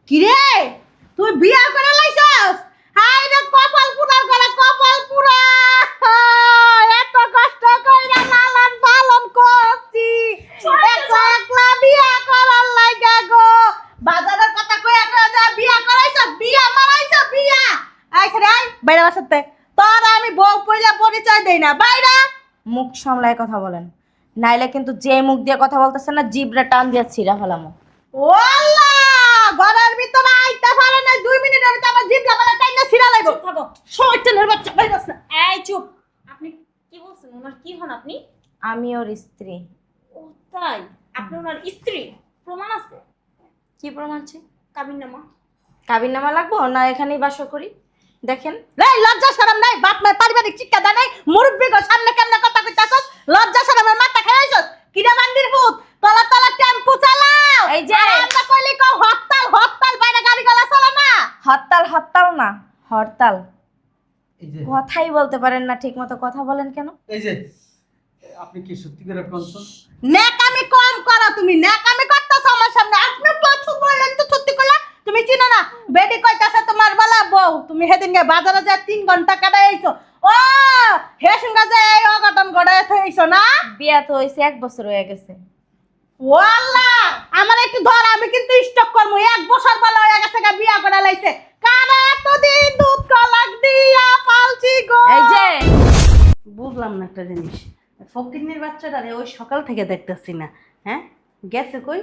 কিরে তুই বিয়া করে লাইছস? হাই রে কপাল পুরার করে কপাল পুরা। এত কষ্ট কইরা লালন পালন করছি, একলা একলা বিয়া করার লাগা গো। বাজারের কথা কইয়া কইয়া যা বিয়া করাইছস, বিয়া মারাইছস বিয়া। আইছ রে আই বাইরে বসতে। তোর আমি বউ পয়লা পরিচয় দেই না, বাইরা। মুখ সামলায় কথা বলেন, নাইলে কিন্তু যে মুখ দিয়ে কথা বলতেছেন না জিবরা টান দিয়ে ছিঁড়া ফেলামো। ওয়াল্লাহ ঘরের ভিতরে আইতে পারে না 2 মিনিটের ভিতরে আমার জিবরা বলে টাইনা ছিঁড়া লাইবো। থাকো শয়তানের বাচ্চা বাইরাস না। এই চুপ। আপনি কি বলছেন? ওনার কি হন আপনি? আমি ওর স্ত্রী। ও তাই? আপনি ওনার স্ত্রী? প্রমাণ আছে? কি প্রমাণ আছে? কাবিননামা। কাবিননামা লাগবো না? এখানেই বাস করি। দেখেন এই লজ্জা শরম নাই, বাপ মা পারিবারিক শিক্ষা দেয় নাই। মুরব্বি গো সামনে কেমনে কথা কইতাছস? লজ্জা শরমের মাথা খাইছস? কিরা বান্দির ভূত তলা তলা টেম্পু চালাও। এই যে আমরা কইলি কও হরতাল হরতাল, বাইরে গাড়ি গলা চলে না। হরতাল হরতাল না হরতাল। এই যে কথাই বলতে পারেন না, ঠিকমতো কথা বলেন কেন? এই যে আপনি কি সত্যি করে বলছেন? নেকামি কম করো তুমি, নেকামি করতেছ আমার সামনে। আপনি কিছু বলেন তো সত্যি কইলা? তুমি চিনো না বেডি কইতাছে তোমার বালা বউ? তুমি সেদিনকে বাজারে যা 3 ঘন্টা কাটাই আইছো। ও হে সঙ্গে যে এই অঘটন ঘটায় থইছো না? বিয়া তো হইছে 1 বছর হয়ে গেছে। ওয়াল্লাহ আমার একটু ধর, আমি কিন্তু স্টক করব। 1 বছর বলা হয়ে গেছে গা বিয়া করে লাইছে। কারে এতদিন দুধ কলাক দিয়া পালছি গো। এই যে বুঝলাম না একটা জিনিস, ফকিন্নির বাচ্চাটা রে ওই সকাল থেকে দেখতেছি না। হ্যাঁ গেছে কই?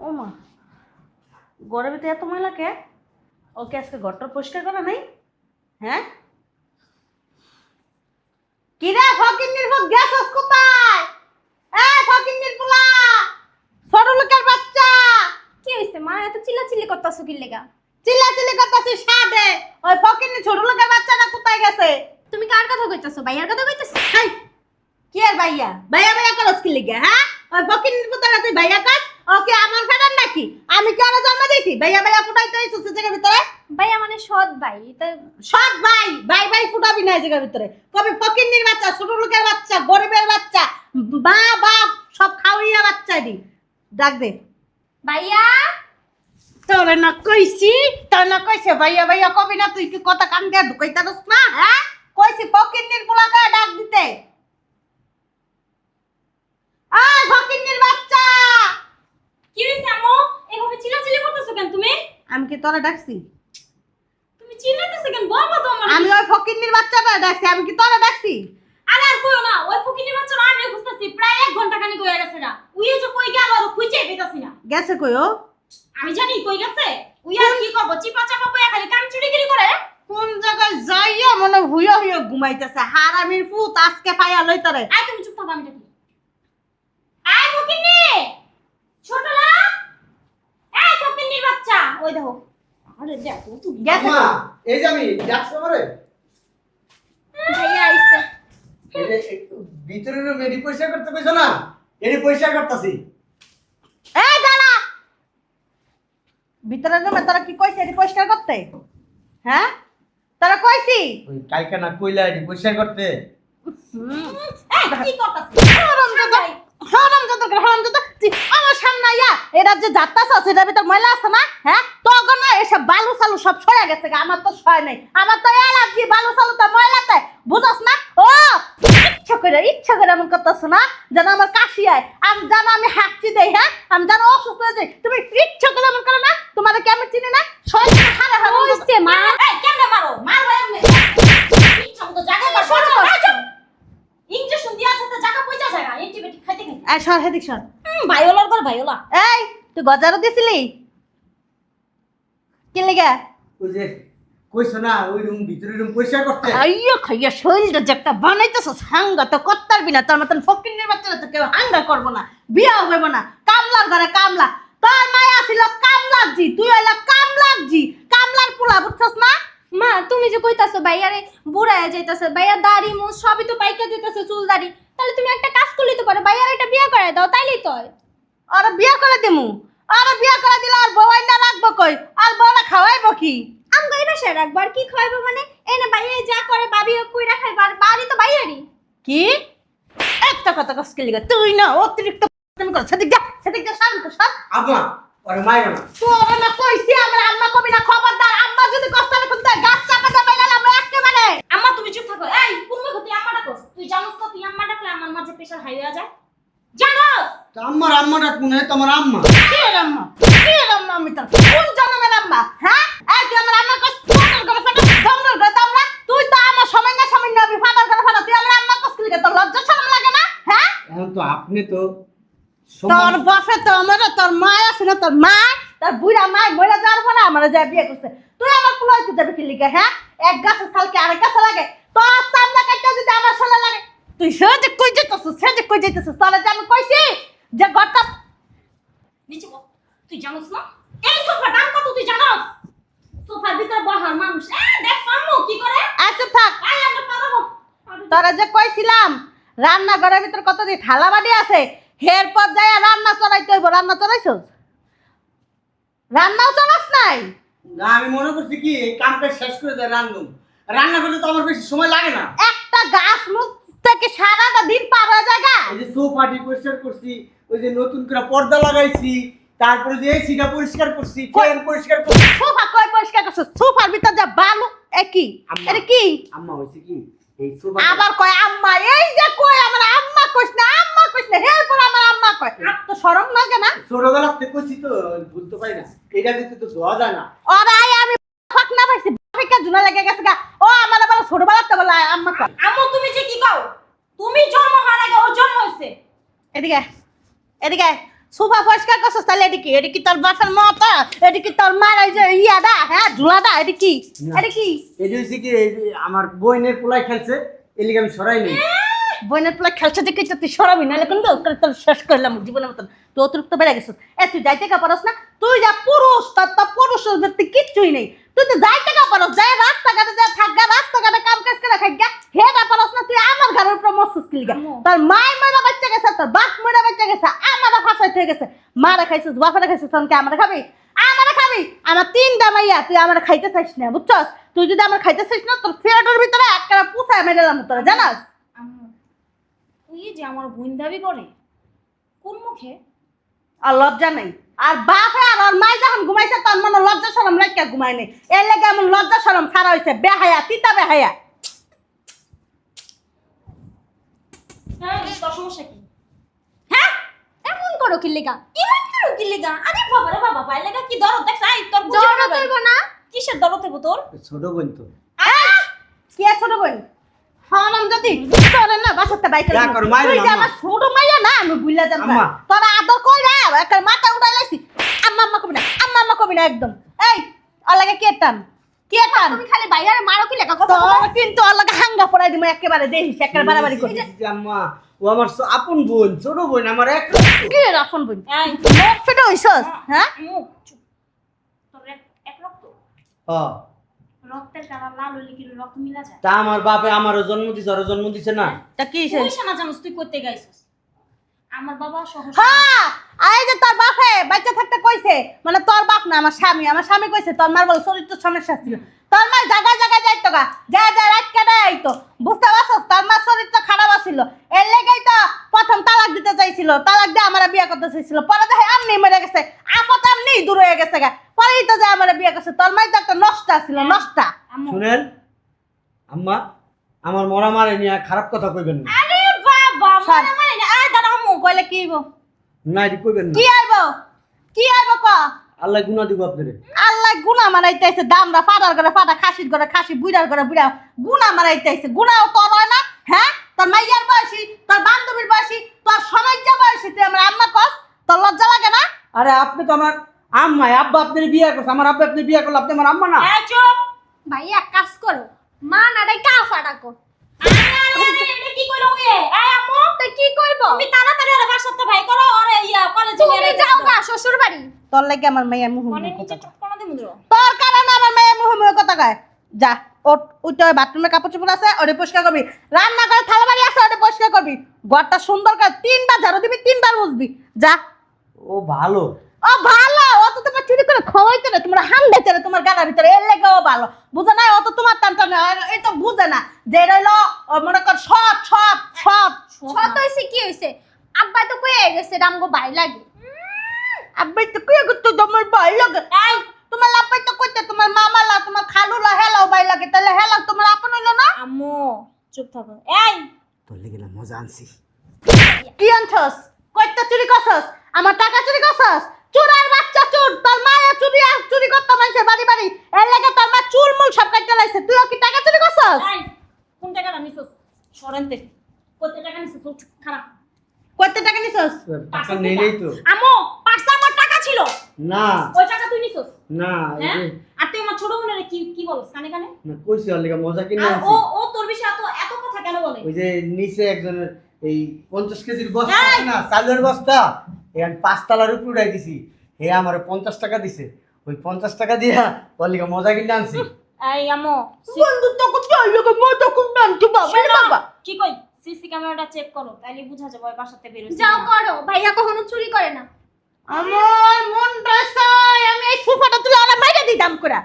ও মা ঘরের ভিতরে এত ময়লা কে? ওকে আজকে ঘরটা পরিষ্কার করা নাই? হ্যাঁ কিরা ফকিন্নির ভূত গেছস কোথায়? এই ফকিন্নির পোলা, ছোট লোকের বাচ্চা। কি হইছে মা? এত চিল্লাচিল্লি করতাছো কি লাগা? চিল্লাচিল্লি করতেছিস সাদে? ওই ফকিন্নি ছোট লোকের বাচ্চাটা কোথায় গেছে? তুমি কার কথা কইতাছো? ভাইয়ার কথা কইতাছো? হাই কি আর ভাইয়া ভাইয়া ভাইয়া করস কি লিগা? হ্যাঁ ওই ফকিন্নির পোলা তুই ভাইয়া কর? ওকে আমার ফেরান নাকি? আমি কি আরো জন্ম দিয়েছি? ভাইয়া ভাইয়া ফুটাইতে হইছিস জায়গার ভিতরে? ভাইয়া মানে সৎ ভাই। এটা সব ভাই ভাই ভাই ফুটাবি না জায়গার ভিতরে। কবে ফকিন্নির বাচ্চা, ছোট লোকের বাচ্চা, গরিবের বাচ্চা, মা বাপ সব খাওয়াইয়া বাচ্চা দি। ডাক দে ভাইয়া। তোরে না কইছি, তোর না কইছে ভাইয়া ভাইয়া কবি না? তুই কি কথা কান দিয়ে ঢুকাইতারস না? হ্যাঁ কইছি ফকিন্নির পোলাকে ডাক দিতে। আয় ফকিন্নির বাচ্চা। কি হইছে আম্মু? এভাবে চিল্লাচিল্লি করতেছো কেন তুমি? আমি কি তোরে ডাকছি? তুমি চিল্লাইতেছো কেন? বলবো তো আমার। আমি ওই ফকিন্নির বাচ্চাটা ডাকছি, আমি কি তোরে ডাকছি? আরে আর কইও না। ওই ফকিনের বাচ্চারা আমিও খুঁজতাছি, প্রায় 1 ঘন্টা খানিক হয়ে গেছে না। উইয়ে যে কই গেল আর খুঁজেই পেতাছি না। গেছে কই ও? আমি জানি কই গেছে। উই আর কি করব? চিপা চাপা বইয়া খালি কাম চুরিগিরি করে। কোন জায়গায় যাইয়া মনে হুইয়া হুইয়া ঘুমাইতেছে। হারামির ফুত আজকে পাইয়া লই তোরে। আয় তুমি চুপ থাকো, আমি দেখি। আয় ফকিন্নি ছোটলা। এই ফকিন্নির বাচ্চা ওই দেখো। আরে দেখো তুমি। গেছে মা, কই? এই যে আমি ডাকছি আমারে। ভাইয়া আইছে। এই যে একটু ভিতরে মেডি পরিষ্কার করতে কইছো না? এডি পরিষ্কার করতেছি। এই দাঁড়া, ভিতরে রুমে তোরা কি কইছে এটি পরিষ্কার করতে? হ্যাঁ তোরা কইছি? ওই কালকে না কইলা এডি পরিষ্কার করতে। এই কি করতাছিস? আমার সামনে ইয়া এরা যে যাত্রাছ সেটার ভিতর ময়লা আছে না? হ্যাঁ তখন না এসব বালু সালু সব সরে গেছে গা। আমার তো সয় নাই, আমার তো অ্যালার্জি বালু সালু তো ময়লাতে, বুঝছ না? ও ইচ্ছা করে এমন করতেছ না যেন আমার কাশি আয়, আমি জানো আমি হাঁচি দেই। হ্যাঁ আমি জানো অসুস্থ হয়ে যাই, তুমি ইচ্ছা করে এমন করো না? তোমারে কি আমি চিনি না? শয়তান হারে হারে হইছে মা। এই কেমনে মারো? মারো এমনি। ইচ্ছা মতো জায়গা বা সরো। ইনজেকশন দিয়া আছে তো জায়গা পয়সা জায়গা অ্যান্টিবায়োটিক খাইতে খাইতে। এই সর হেদিক সর। ভাইওলার ঘর ভাইওলা। এই তুই গজারও দিছিলি কি লিগা? ওই যে কইছো না ওই রুম ভিতরে রুম পরিষ্কার করতে। আইয়ো খাইয়া শরীরটা যে একটা বানাইতেছস হাঙ্গা তো করতে পারবি না। তোর মতন ফকিন্নির বাচ্চারা তো কেউ হাঙ্গা করবো না, বিয়াও হইব না। কামলার ঘরে কামলা, তোর মায়া ছিল কামলার জি, তুই হইলা কামলার জি, কামলার পোলা, বুঝছস না? মা তুমি যে কইতাছো ভাইয়ারে বুড়ায় যাইতাছে, ভাইয়া দাড়ি মুছ সবই তো পাইকা দিতেছে, চুল দাড়ি, তাহলে তুমি একটা কাজ করলেই তো পারো, ভাইয়ার একটা বিয়ে করে দাও, তাইলেই তো হয়। আরে বিয়া করে দিমু, আরে বিয়া করে দিলে আর বউয়াই না রাখবো কই? আর বউরা খাওয়াইবো কি? আমগো এই বাসায় রাখবো আর কি খাওয়াইবো? মানে এনে ভাইয়া যা করে ভাবিও কইরা খাইবার, বাড়ি তো ভাইয়ারই। কি একটা কথা কসকে লিগা? তুই না অতিরিক্ত করে সেদিক যা শান্ত সব আম্মা ওরে মাইরো না। তোর না কইছি আমরা আম্মা কবি না খবরদার আম্মা যদি কষ্ট করে খুঁজতে গাছ চাপা চাপা গেলে আমরা একেবারে আম্মা তুমি চুপ থাকো। এই কোন মুখে তুই আম্মা ডাকস? তুই জানোস তো তুই আম্মা ডাকলে আমার মাঝে প্রেশার হাই হয়ে যায়। জানোস? তো আম্মার আম্মা ডাক মনে হয় তোমার আম্মা। কি এর আম্মা আমি তো কোন জন্মের আম্মা হ্যাঁ এই তুই আমার আম্মা কষ্ট করে ফাটা দমর করে আমরা তুই তো আমার সময় না আমি ফাটার করে ফাটা তুই আমার আম্মা কষ্ট করে তোর লজ্জা শরম লাগে না হ্যাঁ এখন তো আপনি তো তোর বাপে তো আমার তোর মা আছে না তোর মা তোর বুড়া মা মরে যাওয়ার পরে আমার যা বিয়ে করছে তুই আমার কুলাইতে যাবি কি লিখে হ্যাঁ এক গাছের ছালকে আরেক গাছে লাগে তোর সামনে কাটতে যদি আমার সালে লাগে তুই সেজে কই যেতেছিস তোরা যে আমি কইছি যে গটা নিচে বস। তুই জানোস না এই সোফার দাম কত তুই জানোস? সোফার ভিতর বহার মানুষ দেখ আম্মু কি করে। আচ্ছা থাক আয় আমরা পারবো। তোরা যে কইছিলাম রান্নাঘরের ভিতর কত দিয়ে থালা বাড়ি আছে এরপর যাই রান্না চড়াইতে হইব রান্না চড়াইছস রান্নাও চড়াস নাই না আমি মনে করছি কি এই কামটা শেষ করে দেয় রান্না করতে তো আমার বেশি সময় লাগে না। একটা গাছ মুখ থেকে সারাটা দিন পার হয়ে যায় গা। এই যে সোফাটি পরিষ্কার করছি, ওই যে নতুন করে পর্দা লাগাইছি, তারপরে যে এসিটা পরিষ্কার করছি, ফ্যান পরিষ্কার করছি। সোফা কই পরিষ্কার করছস সোফার ভিতর যা বালু একই আম্মা। এটা কি আম্মা হইছে কি এই সোফা আবার কয় আম্মা এই যে কই আমার আম্মা কইছ না এরপর আমার আম্মা কয় তো শরম লাগে না ছোটবেলা থেকে কইছি তো ভুলতে পারি না, এটা দিতে তো ধোয়া যায় না। ওর আই আমি ফাক না পাইছি বাপিকা জুনা লাগে গেছে গা ও আমার আবার ছোটবেলাতে বলে আম্মা কয় আম্মু তুমি যে কি কও? তুমি জন্ম হওয়ার আগে ওর জন্ম হইছে। এদিকে সোফা পরিষ্কার করছস তাহলে এটা কি তোর বাসার মতো এটা কি তোর মার এই যে ইয়াদা হ্যাঁ ঝুলাদা এটা কি না। এটা কি এই যে হইছে কি এই যে আমার বোনের পোলাই খেলছে, এর লিগে আমি সরাই নেই। বইনের পোলা খেলছে দেখে তুই সরাবি নাহলে কিন্তু তোর শেষ করলাম জীবনের মতন তুই অতিরিক্ত বেড়ে গেছিস তুই যাইতে কা পারস না তুই যা পুরুষ তো পুরুষ তুই কিচ্ছুই নেই তুই তো যাইতে কা পারস যাই রাস্তাঘাটে যা থাকগা রাস্তাঘাটে কাম কাজ করে খাইগা হে না পারস না তুই আমার ঘরের উপর মস্তুস কি লিগা তোর মাই মরা বাচ্চা গেছে তোর বাপ মরা বাচ্চা গেছে আমারা ফাঁসাই হয়ে গেছে মারা খাইছিস বাপারা খাইছিস তখন কি আমারা খাবি আমার 3টা মাইয়া তুই আমার খাইতে চাইস না বুঝছস তুই যদি আমার খাইতে চাইস না তোর ফেরাটোর ভিতরে একটা পুষায় মেরেলাম তোরা জানাস আম্মু তুই যে আমার বোন দাবি করে কোন মুখে? আর লজ্জা নেই আর বাপে আর ওর মাই যখন ঘুমাইছে তার মনে লজ্জা শরম লাগে ঘুমাই নেই এর লেগে এমন লজ্জা শরম ছাড়া হয়েছে বেহায়া তিতা বেহায়া হ্যাঁ তোর সমস্যা কি? হ্যাঁ এমন করো কি লেগা? আরে বাবা রে বাবা ভাই লেগা কি দরদ দেখছ? আই তোর দরদ হইব না? কিসের দরদ হইব তোর? ছোট বোন তো কি আর ছোট বোন হারাম যদি তোরে না বাসাতে বাইক যা করো, মাইরো তুই যে আম্মা। আমার ছোট মাইয়া না আমি বুইলা যাব না আম্মা। তোরা আদর কই রে একটা মাথা উড়াই লাইছি আম্মা কবি না একদম এই আলাগে কে টান তুমি খালি বাইরে মারো কি লেগা কথা? তোর কিন্তু আলাগে হাঙ্গা পড়াই দিমু একেবারে দেখিস একেবারে বাড়াবাড়ি করি জি, আম্মা ও আমার আপন বোন, ছোট বোন আমার এক। কি রে রাফন বোন এই মুখ ফেটে হইছস হ্যাঁ মুখ চুপ। তোর এক রক্ত হ্যাঁ রক্তের কালার লাল হইলে কি রক্ত মিলা যায়? তা আমার বাপে আমারও জন্ম দিছে, ওরও জন্ম দিছে না। তা কি তুই শোনা জানোস তুই করতে গাইছিস? আমার বাবা সহ হ্যাঁ এই যে তোর বাপে বাচ্চা থাকতে কইছে মানে তোর বাপ না আমার স্বামী কইছে তোর মার বল চরিত্র সমস্যা ছিল তোর মা জায়গায় যাইতো গা যা রাত কাটাই আইতো বুঝতে পারছস তোর মার চরিত্র খারাপ ছিল এর লেগেই তো প্রথম তালাক দিতে চাইছিল তালাক দিয়ে আমার বিয়ে করতে চাইছিল পরে দেখে আমনি মরে গেছে আপত আমনি দূর হয়ে গেছে গা পরেই তো যে আমার বিয়ে করছে তোর মাই তো একটা নষ্টা ছিল নষ্টা আম্মু শুনেন আম্মা, আমার মরা মারে নিয়ে খারাপ কথা কইবেন না। আরে বাবা মানে আয় দাঁড়া আম্মু কইলে কি হইব না এটি কইবেন না, কি আইব ক আল্লাহ গুনাহ দিব আপনারে। আল্লাহ গুনা মারাইতেছে দামরা ফাটার করে ফাটা খাসির করে খাসি বুইড়ার করে বুইড়া গুনা মারাইতেছে গুনাও তোর হয় না হ্যাঁ তোর মাইয়ার বয়সী তোর বান্ধবীর বয়সী তোর সমাজ্য বয়সী তুই আমার আম্মা কস তোর লজ্জা লাগে না আরে আপনি তো আমার আম্মা, আব্বা আপনার বিয়ে করছে, আমার আব্বা আপনি বিয়ে করলে আপনি আমার আম্মা না। এই চুপ। ভাই এক কাজ করো মা নাড়াই কাফা ডাকো আরে এটা কি কইলো ওয়ে? এই আম্মু তো কি করব তুমি তাড়াতাড়ি ওরে বাসাতে ভাই করো ওরে কলেজে তুমি যাও গা শ্বশুর বাড়ি তোর লাগে আমার মাইয়া মুহ মনে নিচে চুপ কোন দিমু দিরো। তোর কারণে আমার মাইয়া মুহ কথা কয় যা ওইটা বাথরুমে কাপড় চোপড় আছে ওটা পরিষ্কার করবি রান্না করে থালা বাড়ি আছে ওটা পরিষ্কার করবি ঘরটা সুন্দর করে 3বার ঝাড়ু দিবি 3বার মুছবি যা ও ভালো, ও ভালো ও তো তোমার চুরি করে খাওয়াইতে না তোমার হাম দিতে না তোমার গালার ভিতরে এর লেগেও ভালো বুঝে না ও তো তোমার টান টান এই তো বুঝে না যে রইলো মনে কর সৎ শত হইছে কি হইছে আব্বা তো কয়ে গেছে রামগো ভাই লাগে। আব্বাই তো কই গো তোমার ভাই লাগে। এই তোমার আব্বাই তো কইতে তোমার মামালা তোমার খালুলা হেলাও ভাই লাগে, তাহলে হেলা তোমার আপন হইলো না? আম্মু চুপ থাকো। এই তোর লেগে না মজা আনছি। কি আনছস? কইতে চুরি করছস? আমার টাকা চুরি করছস? চোরের বাচ্চা চোর, তোর মায়া চুরি করতে মানুষের বাড়ি বাড়ি, এর লাগে তোর মা চুলমুল সব কাটতে লাইছে, তুইও কি টাকা চুরি করছস? এই কোন টাকাটা নিছস? সরেনতে কত টাকা নিছস? চুপ খারাপ। কত টাকা নিছস? টাকা নেই নেই তো। আম্মু পাঁচটা আমার টাকা ছিল, না ওই টাকা তুই নিছস? না এই হ্যাঁ? যে, আর তুই আমার ছোট বোনের কি বলছ কানে কানে? না কইছি ওর লেগে মজা কিনে আর আনছি। ও তোর বিষয়ে এত কথা কেন বলে? ওই যে নিচে একজনের এই 50 কেজির বস্তা এই! আছে না, চালের বস্তা, এখান 5 তলার উপর উঠাই দিছি। হে আমারে 50 টাকা দিছে, ওই 50 টাকা দিয়া ওর লেগে মজা কিনে আনছি। এই আম্মু বন্ধু তো কত লাগে মজা কোন আনছি বাবা রে বাবা। কি কই সিসি ক্যামেরাটা চেক করো, তাইলে বুঝা যাবে ওই বাসাতে বের হইছে। যাও করো, ভাইয়া কখনো চুরি করে না। আমার মন রসায়, আমি এই সোফাটা তুলে আরে মাইরে দিতাম করা।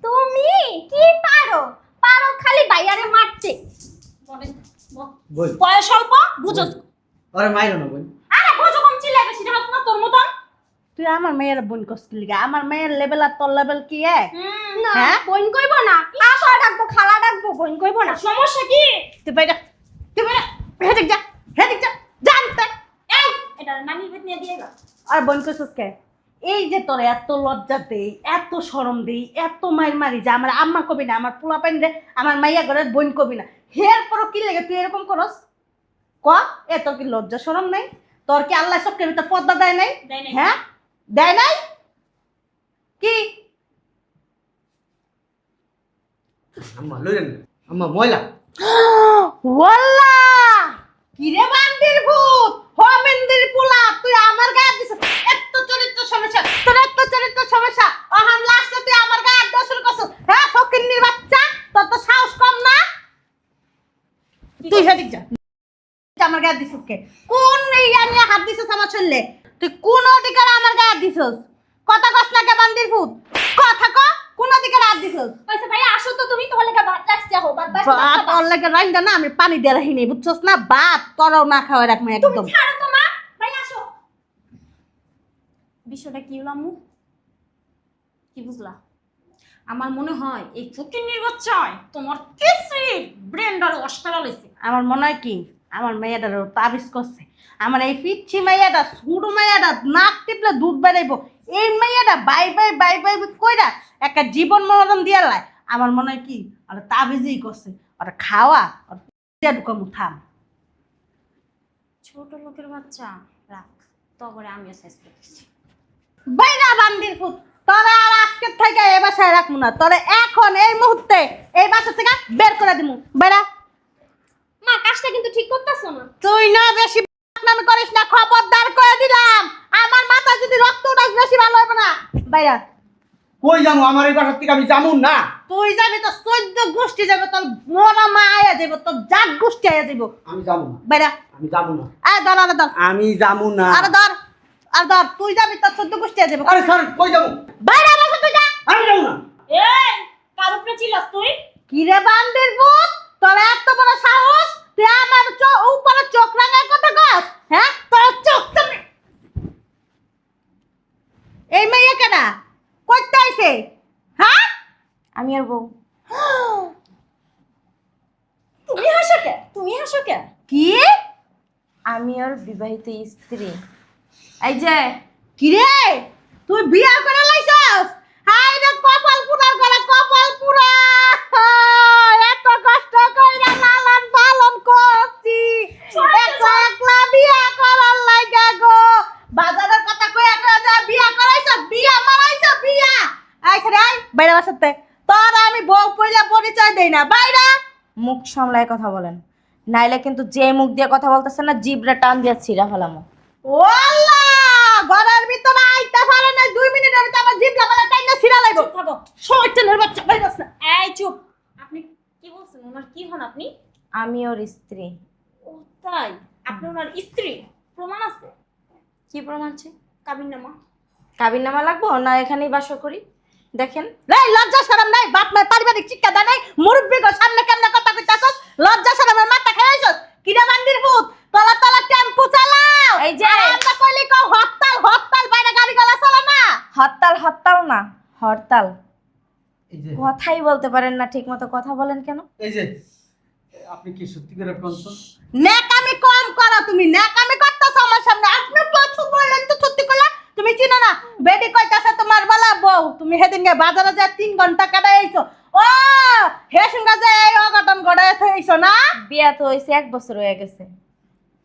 তুমি কি পারো? পারো খালি ভাইয়ারে মারতে। বলেন বল বয়স অল্প বুঝছ? আরে মাইরো না বল। আরে বুঝো কম চিল্লাই বেশি দেখাস না তোর মতন। তুই আমার মেয়ের বোন কষ্ট লিগা, আমার মেয়ের লেভেল আর তোর লেভেল কি এক? না হ্যাঁ? বোন কইবো না, আশা ডাকবো, খালা ডাকবো, বোন কইবো না। সমস্যা কি? তুই বাইরে হেদিক যা হেদিক যা জানতে। এই এটা নানি বেত নিয়ে দিয়ে গা। আর বোন কইছস কে? এই যে তোর এত লজ্জা দেই, এত শরম দেই, এত মাইর মারি যে আমার আম্মা কবি না, আমার পোলা পাইন রে, আমার মাইয়া ঘরের বোন কবি না, হের পরও কি লাগে তুই এরকম করস? ক এ তোর কি লজ্জা শরম নাই? তোর কি আল্লাহ সবকে ভিতর পর্দা দেয় নাই? দেয় নাই। হ্যাঁ দেয় নাই কি? আম্মা লইলেন না, আম্মা ময়লা। ওয়াল্লা কি রে বান্দির ভূত হোমেন্দির পোলা, তুই আমার গায়ে দিছ এত চরিত্র সমস্যা, তোর এত চরিত্র সমস্যা, ওহান লাস্টে তুই আমার গায়ে দোষ শুরু করছস। হ্যাঁ ফকিন্নির বাচ্চা, তোর তো সাহস কম না? তুই হেদিক যা, আমার গায়ে দিছস কে? কোন ইয়া নিয়ে হাত দিছস আমার শরীরে? তুই কোন অধিকারে আমার গায়ে দিছস? কথা কস না কে বান্দির ভূত, কথা ক, কোন অধিকারে হাত দিছস? কইছে ভাইয়া আসো তো, তুমি তোমার লেগে ভাত রাখতে হো, ভাত বাসি ভাত ওর লাগে রাইন্দা না, আমি পানি দিয়ে রাখিনি বুঝছস না? ভাত তোরাও না খাওয়া রাখবো একদম। ছাড়ো তো মা, ভাইয়া আসো। বিষয়টা কি হলো আম্মু? কি বুঝলা? আমার মনে হয় এই ফকিন্নির বাচ্চায় তোমার কিসির ব্রেন্ডার অস্কারা লইছে। আমার মনে হয় কি আমার মেয়েটার তাবিজ করছে, আমার এই পিচ্ছি মেয়েটা সুর মেয়েটা নাক টিপলে দুধ বেড়াইবো, এই মেয়েটা বাই বাই বাই বাই কইরা একটা জীবন মরণ দিয়ে লাই। আমার মনে হয় কি ওরা তাবিজই করছে, ওরা খাওয়া ওর ঢুকামু থাম। ছোট লোকের বাচ্চা রাখ, তবে আমিও শেষ করতেছি। বাইরা বান্দির ফুট, তোরা আর আজকের থেকে এই বাসায় রাখবো না, তোরা এখন এই মুহূর্তে এই বাসা থেকে বের করে দিমু। বাইরা মা কাজটা কিন্তু ঠিক করতেছো না। তুই না বেশি নাম করিস না, খবরদার করে দিলাম, আমার মাথা যদি রক্ত উঠাস বেশি ভালো হবে না। বাইরা কই যামু? আমার এই বাসার থেকে আমি যামু না। তুই যাবি তো 14 গোষ্ঠী যাবে, তোর মোরা মা আয়া যাবো, তোর জাত গোষ্ঠী আয়া যাবো। আমি যামু না, বাইরা আমি যামু না, আয় ধর আরে ধর আমি যামু না। আরে ধর আর ধর, তুই যাবি তোর 14 গোষ্ঠী আয়া যাবো। আরে স্যার কই যামু? বাইরা বাসা তুই যা। আমি যামু না। এই কার উপরে চিল্লাস তুই? কি রে বান্দির ভূত, তোর এত বড় সাহস, তুই আমার উপরে চোখ রাঙার কথা কস? হ্যাঁ তোর চোখ তুমি এই মেয়ে কেনা কইতে আইছে? হ্যাঁ আমি আর বউ। তুমি হাসো কে? তুমি হাসো কে? কি আমি আর বিবাহিত স্ত্রী। এই যে কি রে তুই বিয়া করে লাইছস? হাই রে কপাল পুরার গলা, কপাল পুরা, এত কষ্ট কইরা লালন পালন করছি, একলা একলা বিয়া করার লাগা গো। বাজারের কথা কইয়া কইয়া যা বিয়া করাইছস, বিয়া মারাইছস, বিয়া আইছে রে, আই বাইরে বসতে। তোর আমি বউ পইলা পরিচয় দেই না, বাইরা। মুখ সামলায় কথা বলেন, নাইলে কিন্তু যে মুখ দিয়ে কথা বলতেছেন না, জিভটা টান দিয়ে ছিঁড়া ফেলামো। ওয়াল্লাহ ঘরের ভিতরে আইতে পারে না 2 মিনিটের ভিতরে আমার জিভ লাগালে টাইনা ছিড়া লাইবো। চুপ থাকো। শয়তানের বাচ্চা বাইরে বস না। এই চুপ। আপনি কি বলছেন? ওনার কি হন আপনি? আমি ওর স্ত্রী। ও তাই? আপনি ওনার স্ত্রী? প্রমাণ আছে? কি প্রমাণ আছে? কাবিননামা। কাবিননামা লাগবো না? এখানেই বাসা করি, দেখেন। রে লজ্জা শরম নাই, বাপ মা পারিবারিক শিক্ষা দেয় নাই, মুরব্বি গো সামনে কেমনে কথা কইতাছস? লজ্জা শরমের মাথা খাইছস? কিরা বান্দির ভূত, তলা তলা টেম্পু চালাও। এই যে। আর আমরা কইলি কও হরতাল হরতাল, বাইরে গাড়ি গলা চলে না। হরতাল হরতাল না, হরতাল। এই যে কথাই বলতে পারেন না, ঠিক মতো কথা বলেন কেন? এই যে আপনি কি সত্যি করে বলছেন? নেকামি কম করো তুমি, নেকামি করতেছো আমার সামনে। আপনি কিছু বললেন তো সত্যি করে তুমি চিনো না? বেডি কইতাছে তোমার বলা বউ, তুমি সেদিনকে বাজারে যা 3 ঘন্টা কাটাইছো। ও হে সঙ্গে যে এই অঘটন ঘটায় থইছো না? বিয়া তো হইছে 1 বছর হয়ে গেছে।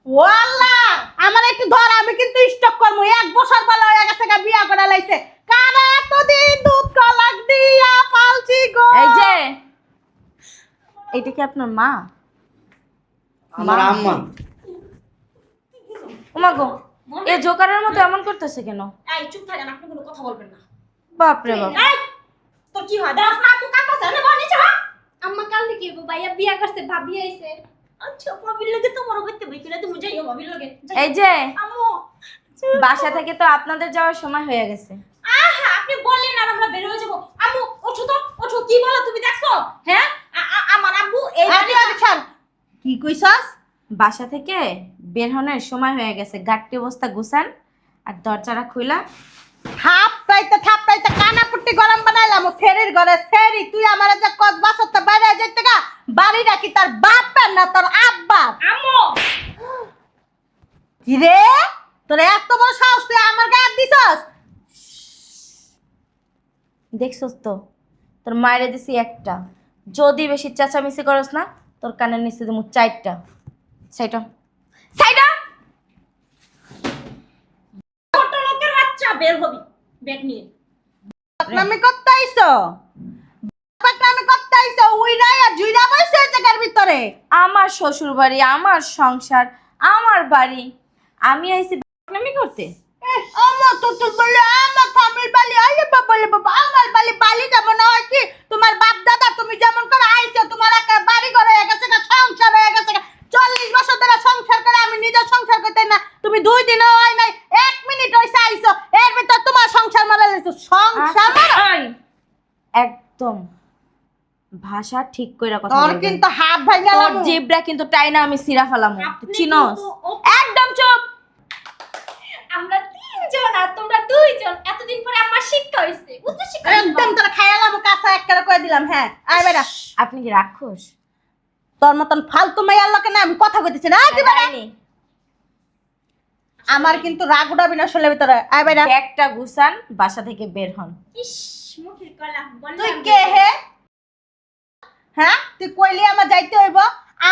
ওয়াল্লাহ আমার একটু ধর, আমি কিন্তু স্টক করবো। 1 বছর বলা হয়ে গেছে গা বিয়া করে লাইছে। কারে এতদিন দুধ কলাক দিয়া পালছি গো। এই যে, এটা কি আপনার মা? আমার আম্মা। ওমা গো, এই জোকারের মতো এমন করতেছে কেন? এই চুপ থাকেন, আপনি কোনো কথা বলবেন না। বাপ রে বাপ। এই তোর কি হয়? দাঁড়াস না, আপু কাঁপতাছে না বল নিচে। আম্মা কাল কি হইব? ভাইয়া বিয়া করছে, ভাবি আইছে। আচ্ছা ভাবির লগে তোমারও করতে বই করে তুমি যাইও ভাবির লগে। এই যে, আম্মু বাসা থেকে তো আপনাদের যাওয়ার সময় হয়ে গেছে। আহা আপনি বললেন আর আমরা বের হয়ে যাব। আম্মু ওঠো তো, ওঠো। কি বলো তুমি? দেখছো হ্যাঁ আমার আব্বু এই আদি আদি ছাড়। কি কইছস? বাসা থেকে বের হওয়ার সময় হয়ে গেছে। গাট্টি বস্তা গুছান আর দরজাটা খুইলা। থাপড়াইতে কানাপুটি গরম বানাইলাম। ফেরির ঘরে ফেরি, তুই আমার যে কস বাসতে বাইরে যাইতে গা, বাড়ি রাখি তার বাপের না তোর আব্বা। আম্মু কি রে, তোর এত বড় সাহস, তুই আমার গায়ে হাত দিছস? দেখছস তো, তোর মায়েরে দিছি একটা। যদি বেশি চেঁচামেচি করস না, তোর কানের নিচে দিমু 4টা। সাইটা সাইটা। ছোট লোকের বাচ্চা, বের হবি ব্যাগ নিয়ে। আমি করতে আইছো, আমি করতে আইছো। উইরাইয়া জুইরা বসে জায়গার ভিতরে। আমার শ্বশুর বাড়ি, আমার সংসার, আমার বাড়ি, আমি আইছি আমি করতে। আমার তো তো বলে আমার ফামিল বালি, আইয়ে বাবা বাবা আমার বালি। বালি যেমন হয় কি তোমার বাপ দাদা, তুমি যেমন করে আইছো, তোমার একটা বাড়ি ঘর হয়ে গেছে, সংসার হয়ে গেছে। 40 বছর ধরে সংসার করে আমি নিজের সংসার করতে না। তুমি 2 দিনও হয় নাই, 1 মিনিট হইছে আইছো, এর ভিতর তোমার সংসার মারা যাইছো। সংসার মারা এই, একদম ভাষা ঠিক কইরা কথা তোর বলবেন। কিন্তু হাত ভাঙা তোর লাগবে। জিবরা কিন্তু টাইনা আমি সিরা ফেলামু। আপনি চিনোস? কিন্তু ও- একদম চুপ। আমরা 3 জন আর তোমরা 2 জন। এতদিন পরে আমার শিক্ষা হইছে। উচ্চ শিক্ষা হইছে। একদম তোর খাইলাম কাঁচা এক করে কই দিলাম। হ্যাঁ আয় বেটা, আপনি কি রাক্ষস? তোর মতন ফালতু মেয়ার লোকে না আমি কথা কইতেছি না। আয় দি বেটা। ডাইনি। আমার কিন্তু রাগ উঠাবি না শোলের ভিতরে। আয় বেটা। একটা গুছান, বাসা থেকে বের হন। ইস মুখের কলা বললাম। তুই কে হে? হ্যাঁ তুই কইলি আমার যাইতে হইব?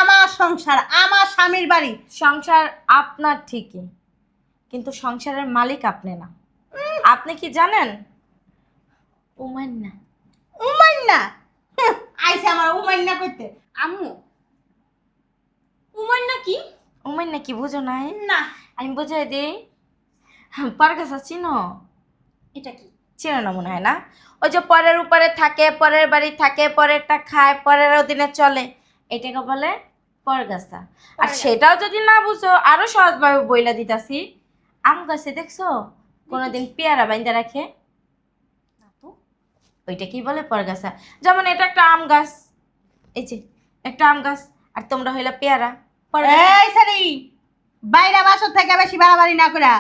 আমার সংসার, আমার স্বামীর বাড়ি। সংসার আপনার ঠিকই, কিন্তু সংসারের মালিক আপনি না। আপনি কি জানেন? উমেন না। উমাইন্না আইছে আমার উমাইন্না কইতে। আম্মু উমার নাকি? উমেন না কি বুঝো নাই? না আমি বুঝাই দিই। পারগাছা চিনো? এটা কি? চিনো না মনে হয় না? ওই যে পরের উপরে থাকে, পরের বাড়ি থাকে, পরেরটা খায়, পরের অধীনে চলে, এটাকে বলে পরগাছা। আর সেটাও যদি না বুঝো, আরো সহজভাবে বইলা দিতাছি। আম গাছে দেখছো কোনোদিন পেয়ারা বাইন্দা রাখে? না তো। ওইটা কি বলে? পরগাছা। যেমন এটা একটা আম গাছ, এই যে একটা আম গাছ, আর তোমরা হইলা পেয়ারা। পরগাছা। এই সারি বাইরে বাসা থেকে বেশি বাড়াবাড়ি না কইরা।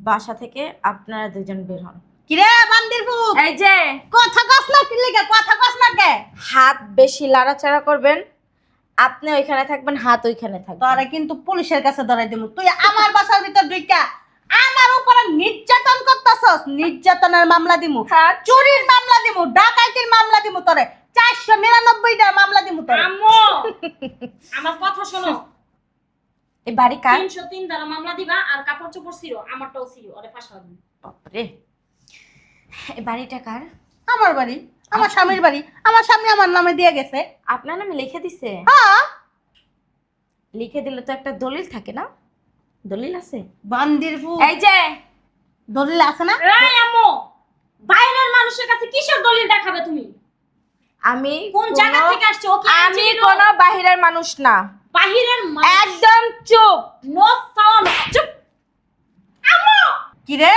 বাসা থেকে আপনারা দুজন বের হন। কি রে বান্দির ফুট, এই যে কথা কস না কি লিগে? কথা কস না কে? হাত বেশি লাড়াচাড়া করবেন, আপনি ওইখানে থাকবেন, হাত ওইখানে থাকবে। তোরে কিন্তু পুলিশের কাছে ধরাই দেব। তুই আমার বাসার ভিতর ঢুইকা আমার উপরে নির্যাতন করতেছস। নির্যাতনের মামলা দিমু, হ্যাঁ, চুরির মামলা দিমু, ডাকাইতির মামলা দিমু, তোরে 499টা মামলা দিমু তোরে। আম্মু আমার কথা শোনো। এই বাড়ি কার? 303 দ্বারা মামলা দিবা আর কাপড় চোপড় ছিড়ো, আমারটাও ছিড়ো, ওরে ফাঁসা দিন। বাপরে, এই বাড়িটা কার? আমার বাড়ি, আমার স্বামীর বাড়ি। আমার স্বামী আমার নামে দিয়ে গেছে। আপনার নামে লিখে দিছে? হ্যাঁ লিখে দিলে তো একটা দলিল থাকে না? দলিল আছে? বান্দির ফুট, এই যে দলিল আছে না? এই আম্মু বাইরের মানুষের কাছে কিসের দলিল দেখাবে তুমি? আমি কোন জায়গা থেকে আসছে? ও কি আমি কোনো বাহিরের মানুষ না। বাহিরের একদম চুপ। No sound. চুপ। আম্মু কি রে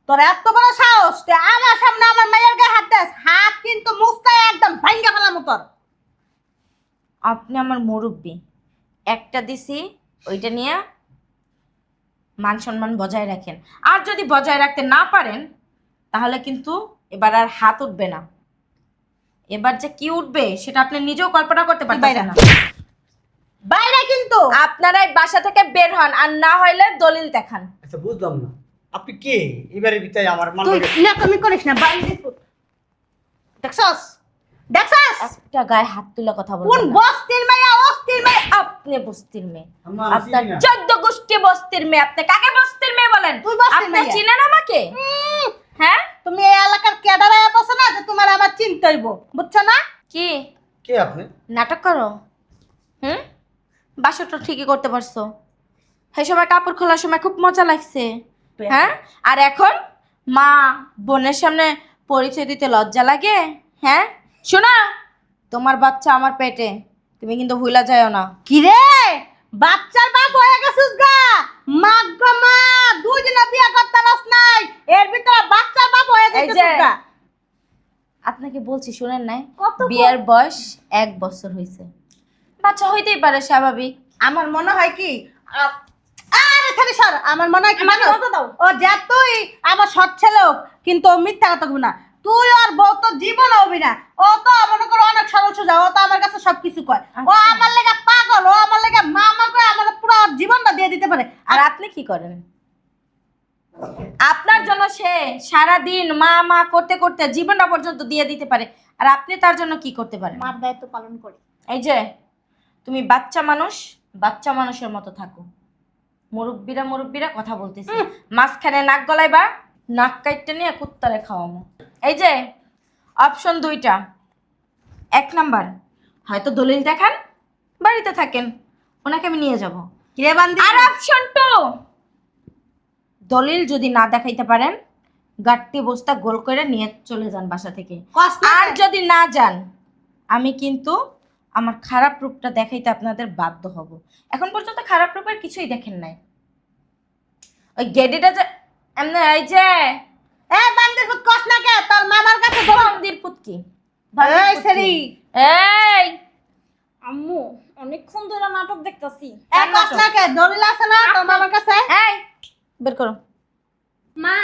তোর এত বড় সাহস, তুই আমার সামনে আমার মেয়ের গায়ে হাত দিস? হাত কিন্তু মুস্তায় একদম ভাঙ্গা ফেলাম তোর। আপনি আমার মুরব্বি, একটা দিছি ওইটা নিয়ে মান সম্মান বজায় রাখেন। আর যদি বজায় রাখতে না পারেন তাহলে কিন্তু এবার আর হাত উঠবে না। এবার যে কি উঠবে সেটা আপনি নিজেও কল্পনা করতে পারবেন না। বাইরে কিন্তু আপনারা এই বাসা থেকে বের হন, আর না হইলে দলিল দেখান। আচ্ছা বুঝলাম না, আপনি কে এবারে ভিতরে আমার মান তুই নাকামি করিস না, বাইরে দেখছস দেখছস একটা গায়ে হাত তুলে কথা কোন বলবেন না। বস্তির মাইয়া অস্থির মাইয়া আপনি বস্তির মেয়ে, আম্মা, আপনার চিনি না। 14 গোষ্ঠী বস্তির মেয়ে। আপনি কাকে বস্তির মেয়ে বলেন? তুই বস্তির আপনি মেয়ে। চিনেন আমাকে? হ্যাঁ, তুমি এই এলাকার ক্যাডারে আছো না যে তোমার আমার চিনতে হইব, বুঝছো না? কি কে আপনি? নাটক করো? বাসরটা ঠিকই করতে পারছো। সেই সময় কাপড় খোলার সময় খুব মজা লাগছে, হ্যাঁ? আর এখন মা বোনের সামনে পরিচয় দিতে লজ্জা লাগে, হ্যাঁ? শোনা, তোমার বাচ্চা আমার পেটে, তুমি কিন্তু ভুলা যাও না। কি রে বাচ্চার বাপ হয়ে গেছিস গা? মাগ্গা মা, দুই দিন বিয়া করতে পারছ নাই, এর ভিতরে বাচ্চার বাপ হয়ে এই গেছিস যে গা। আপনাকে বলছি, শুনেন নাই? কত বিয়ের বয়স 1 বছর হয়েছে, বাচ্চা হইতেই পারে, স্বাভাবিক। আমার মনে হয় কি আরে ছেড়ে সর, আমার মনে হয় কি আমাকে জানো? কথা দাও। ও যা তুই আমার সৎ ছেলেও কিন্তু ও মিথ্যা কথা কবি না। তুই আর বউ তো জীবন হবি না। ও তো মনে করো অনেক সরল সোজা, ও তো আমার কাছে সবকিছু কয়। ও আচ্ছা। আমার লেগে পাগল, ও আমার লেগে মামা কয়, আমার পুরো জীবনটা দিয়ে দিতে পারে। আর আপনি কি করেন? আপনার জন্য সে সারা দিন মা মা করতে করতে জীবনটা পর্যন্ত দিয়ে দিতে পারে, আর আপনি তার জন্য কি করতে পারেন? মার দায়িত্ব পালন করি। এই যে তুমি বাচ্চা মানুষ, বাচ্চা মানুষের মতো থাকো। মুরব্বিরা কথা বলতেছি, মাঝখানে নাক গলাইবা, নাক কাইটটা নিয়ে কুত্তারে খাওয়ামো। এই যে অপশন 2টা। 1 নাম্বার, হয়তো দলিল দেখান, বাড়িতে থাকেন, ওনাকে আমি নিয়ে যাব। কিরে বান্দি, আর অপশন 2, দলিল যদি না দেখাইতে পারেন, গাট্টি বস্তা গোল করে নিয়ে চলে যান বাসা থেকে। কষ্ট আর যদি না যান, আমি কিন্তু আমার খারাপ রূপটা দেখাইতে আপনাদের বাধ্য হব। এখন পর্যন্ত খারাপ রূপের কিছুই দেখেন নাই। ওই গেডিটা যে এমনি, এই যে এ বান্দির পুত কষ্ট না কে, তোর মামার কাছে বল। বান্দির পুতকি, এই সেরি, এই আম্মু অনেকক্ষণ ধরে নাটক দেখতাছি। এ কষ্ট না কে, দলিল আছে না তোর মামার কাছে? এই বের করো। মা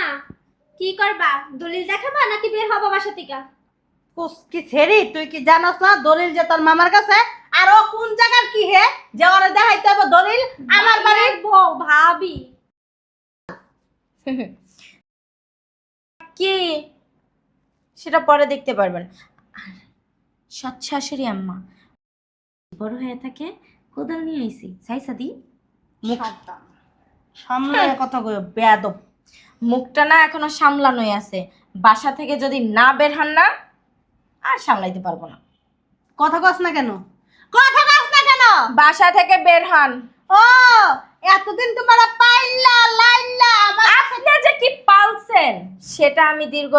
কি করবা? দলিল দেখাবা নাকি বের হবা বাসা থেকে? কি ছেড়ি, তুই কি জানোস না দলিল যে তোর মামার কাছে? আর ও কোন জায়গার কি হে যে ওরে দেখাইতে হবে দলিল? আমার বাড়ির বউ ভাবি। কি সেটা পরে দেখতে পারবেন। আর সৎ শাশুড়ি আম্মা বড় হয়ে থাকে, কোদাল নিয়ে আইছি, সাইসা দি। সামনে কথা কই বেয়াদব। মুখটা না এখনো সামলানোই আছে। বাসা থেকে যদি না বের হন না, আর সামলাইতে পারবো না। কথা কস না কেন? কথা কস না কেন? বাসা থেকে বের হন। ও এতদিন তোমার পাইলা লাইলা আমার আপনি যে কি পালছেন সেটা আমি দীর্ঘ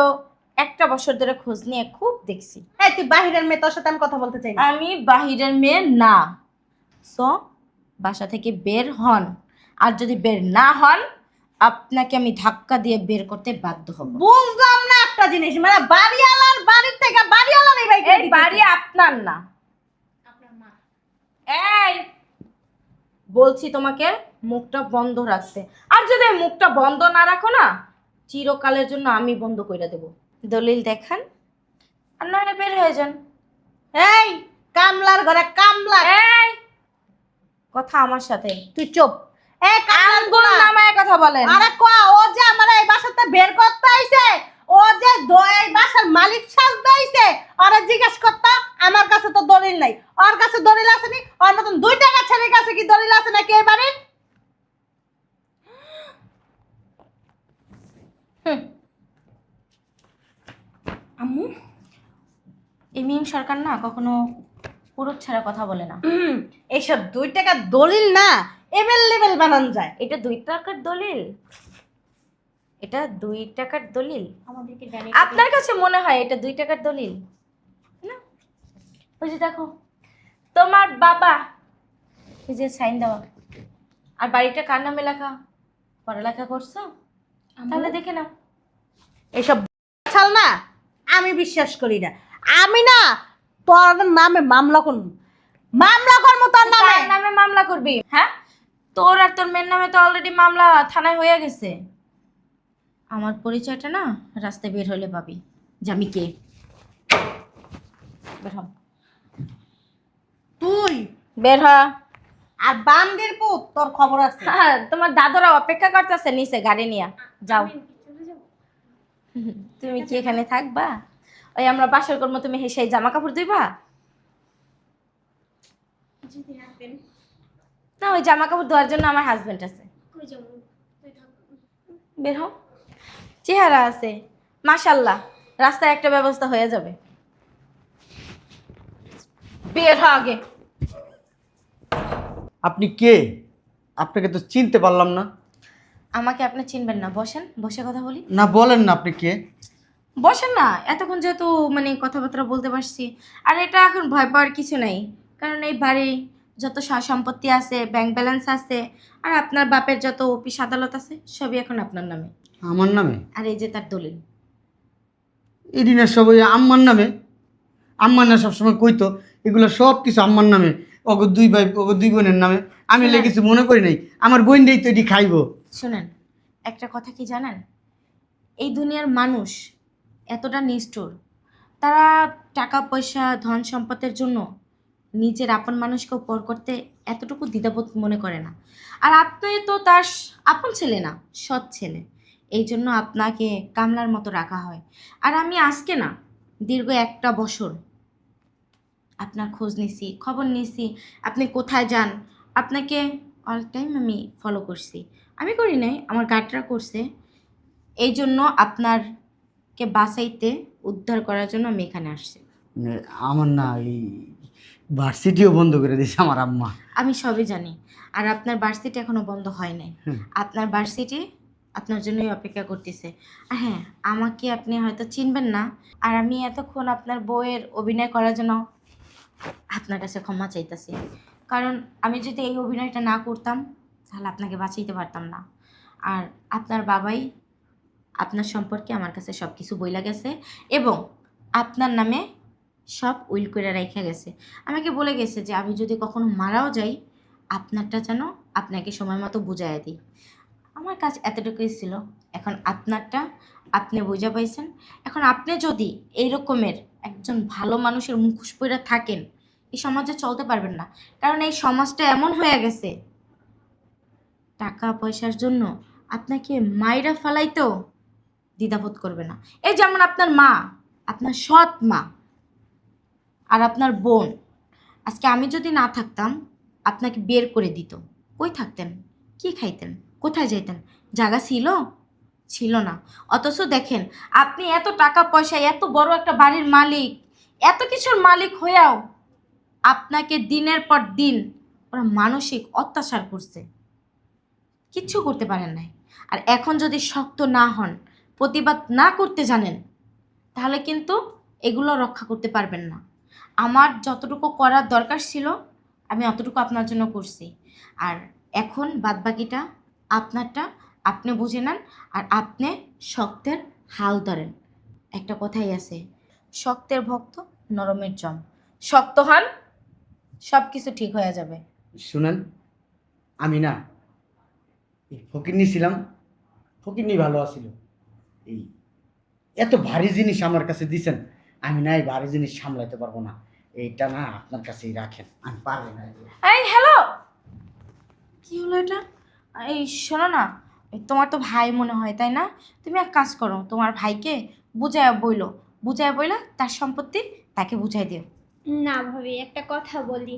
1টা বছর ধরে খোঁজ নিয়ে খুব দেখছি। এই তুই বাহিরের মেয়ে, তোর সাথে আমি কথা বলতে চাই না। আমি বাহিরের মেয়ে না। সো বাসা থেকে বের হন, আর যদি বের না হন, আপনাকে আমি ধাক্কা দিয়ে বের করতে বাধ্য হব। বুঝলাম না একটা জিনিস, মানে বাড়িওয়ালার বাড়ির থেকে বাড়িওয়ালার এই এই বাড়ি আপনার না, আপনার মা। এই বলছি তোমাকে মুখটা বন্ধ রাখতে। আর যদি এই মুখটা বন্ধ না রাখো না, চিরকালের জন্য আমি বন্ধ করে দেব। দলিল দেখান, আর নইলে বের হয়ে যান। এই কামলার ঘরে কামলা, এই কথা আমার সাথে, তুই চুপ। এই কামলার আঙ্গুল ঘরে নামায় কথা বলেন। আরে কয়া, ও যে আমার এই বাসাতে বের করতে আইছে, ও যে এই বাসার মালিক সাজতে আইছে, আরে জিজ্ঞেস করতা, আমার কাছে তো দলিল নাই। ওর কাছে দলিল আছে নি? ওর মতন 2 টাকা ছেলের কাছে কি দলিল আছে নাকি এই বাড়ির? আম্মু এমিম সরকার না কখনো পুরুষ ছাড়া কথা বলে না। এইসব 2 টাকার দলিল না এভেলেবেল বানান যায়। এটা 2 টাকার দলিল, এটা 2 টাকার দলিল। আমাদেরকে জানি আপনার কাছে মনে হয় এটা 2 টাকার দলিল না? ওই যে দেখো তোমার বাবা, এই যে সাইন দেওয়া, আর বাড়িটা কার নামে লেখা? পড়ালেখা করছো? তাহলে দেখে নাও। এইসব ছাল না আমি বিশ্বাস করি না। আমি না তোর নামে মামলা করব, মামলা করব তোর নামে। কার নামে মামলা করবি? হ্যাঁ, তোর আর তোর মেয়ের নামে তো অলরেডি মামলা থানায় হয়ে গেছে। আমার পরিচয়টা না রাস্তায় বের হলে পাবি যে আমি কে। বের হ, তুই বের হ। আর বান্দির পুত তোর খবর আছে। হ্যাঁ, তোমার দাদুরা অপেক্ষা করতেছে নিচে গাড়ি নিয়ে, যাও। তুমি কি এখানে থাকবা? ওই আমরা বাসর করবো, তুমি সেই জামা কাপড় ধুইবা যদি রাখবেন না? ওই জামা কাপড় ধোয়ার জন্য আমার হাজবেন্ড আছে। কই যাবো তুই থাক। বের হও, চেহারা আছে মাশাল্লাহ, রাস্তায় একটা ব্যবস্থা হয়ে যাবে। বের হ আগে। আপনি কে? আপনাকে তো চিনতে পারলাম না। আমাকে আপনি চিনবেন না, বসেন, বসে কথা বলি। না বলেন না আপনি কে? বসেন না, এতক্ষণ যেহেতু মানে কথাবার্তা বলতে পারছি। আর এটা এখন ভয় পাওয়ার কিছু নাই, কারণ এই বাড়ি যত সম্পত্তি আছে, ব্যাংক ব্যালেন্স আছে, আর আপনার বাপের যত অফিস আদালত আছে সবই এখন আপনার নামে। আমার নামে? আর এই যে তার দলিল। এদিনের সব ওই আম্মার নামে। আম্মার না সবসময় কইতো এগুলো সব কিছু আম্মার নামে, ওগো দুই ভাই ওগো দুই বোনের নামে। আমি এলে কিছু মনে করি নাই, আমার বোনটাই তো এটি খাইবো। শুনেন, একটা কথা কি জানেন, এই দুনিয়ার মানুষ এতটা নিষ্ঠুর, তারা টাকা পয়সা ধন সম্পদের জন্য নিজের আপন মানুষকেও পর করতে এতটুকু দ্বিধাবোধ মনে করে না। আর আপনি তো তার আপন ছেলে না, সৎ ছেলে, এই জন্য আপনাকে কামলার মতো রাখা হয়। আর আমি আজকে না, দীর্ঘ 1 বছর আপনার খোঁজ নিছি, খবর নিছি, আপনি কোথায় যান, আপনাকে অল টাইম আমি ফলো করছি। আমি করি নাই, আমার গার্ডরা করছে। এই জন্য আপনারকে বাঁচাইতে, উদ্ধার করার জন্য আমি এখানে আসছি। আমার না এই ভার্সিটিও বন্ধ করে দিয়েছে আমার আম্মা। আমি সবই জানি। আর আপনার ভার্সিটি এখনো বন্ধ হয় নাই। আপনার ভার্সিটি আপনার জন্যই অপেক্ষা করতেছে। আর হ্যাঁ, আমাকে আপনি হয়তো চিনবেন না, আর আমি এতক্ষণ আপনার বউয়ের অভিনয় করার জন্য আপনার কাছে ক্ষমা চাইতেছি। কারণ আমি যদি এই অভিনয়টা না করতাম তাহলে আপনাকে বাঁচাইতে পারতাম না। আর আপনার বাবাই আপনার সম্পর্কে আমার কাছে সব কিছু বইলা গেছে, এবং আপনার নামে সব উইল করে রেখে গেছে। আমাকে বলে গেছে যে আমি যদি কখনো মারাও যাই, আপনারটা যেন আপনাকে সময় মতো বুঝাইয়া দিই। আমার কাজ এতটুকুই ছিল। এখন আপনারটা আপনি বুঝা পাইছেন। এখন আপনি যদি এই রকমের একজন ভালো মানুষের মুখোশ পরে থাকেন, এই সমাজে চলতে পারবেন না। কারণ এই সমাজটা এমন হয়ে গেছে, টাকা পয়সার জন্য আপনাকে মাইরা ফালাইতেও দ্বিধাবোধ করবে না। এই যেমন আপনার মা, আপনার সৎ মা, আর আপনার বোন। আজকে আমি যদি না থাকতাম, আপনাকে বের করে দিত। কই থাকতেন? কি খাইতেন? কোথায় যাইতেন? জায়গা ছিল? ছিল না। অথচ দেখেন, আপনি এত টাকা পয়সা, এত বড় একটা বাড়ির মালিক, এত কিছুর মালিক হয়েও আপনাকে দিনের পর দিন ওরা মানসিক অত্যাচার করছে, কিচ্ছু করতে পারেন নাই। আর এখন যদি শক্ত না হন, প্রতিবাদ না করতে জানেন, তাহলে কিন্তু এগুলো রক্ষা করতে পারবেন না। আমার যতটুকু করার দরকার ছিল আমি অতটুকু আপনার জন্য করছি। আর এখন বাদবাকিটা আপনারটা আপনি বুঝে নেন, আর আপনি শক্তের হাল ধরেন। একটা কথাই আছে, শক্তের ভক্ত নরমের জম। শক্ত হন, সব কিছু ঠিক হয়ে যাবে। শুনেন, আমি না এই ফকিরনি ছিলাম, ফকিরনি ভালো আছিল। এই এত ভারী জিনিস আমার কাছে দিছেন, আমি না এই ভারী জিনিস সামলাইতে পারবো না। এইটা না আপনার কাছেই রাখেন, আমি পারবো না। এই হ্যালো, কি হলো এটা? এই শোনো না, এই তোমার তো ভাই মনে হয়, তাই না? তুমি এক কাজ করো, তোমার ভাইকে বুঝায় বইলা তার সম্পত্তি তাকে বুঝাই দিও। না ভাবি, একটা কথা বলি।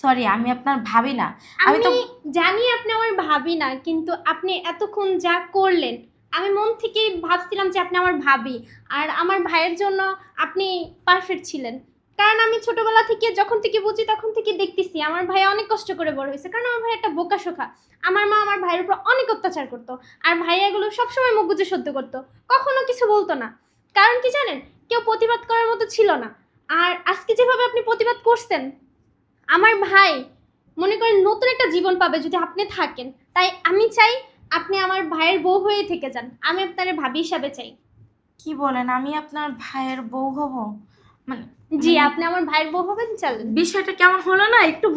সরি, আমি আপনার ভাবি না। আমি আমি তো জানি আপনি আমার ভাবি না, কিন্তু আপনি এতক্ষণ যা করলেন, আমি মন থেকেই ভাবছিলাম যে আপনি আমার ভাবি। আর আমার ভাইয়ের জন্য আপনি পারফেক্ট ছিলেন। কারণ আমি ছোটবেলা থেকে যখন থেকে বুঝি তখন থেকে দেখতেছি আমার ভাই অনেক কষ্ট করে বড় হয়েছে। কারণ আমার ভাই একটা বোকা শোকা। আমার মা আমার ভাইয়ের উপর অনেক অত্যাচার করতো, আর ভাই এগুলো সবসময় মুখ বুজে সহ্য করতো, কখনো কিছু বলতো না। কারণ কি জানেন, কেউ প্রতিবাদ করার মতো ছিল না। আর আজকে যেভাবে আপনি প্রতিবাদ করছেন, আমার ভাই মনে করেন নতুন একটা জীবন পাবে যদি আপনি থাকেন। তাই আমি চাই আপনি আমার ভাইয়ের বউ হয়ে থেকে যান। আমি আপনার ভাবি হিসাবে চাই। কি বলেন, আমি আপনার ভাইয়ের বউ হব? মানে জি, আপনি আমার ভাইয়ের বউ হবেন। চলেন। বিষয়টা কেমন হলো না একটু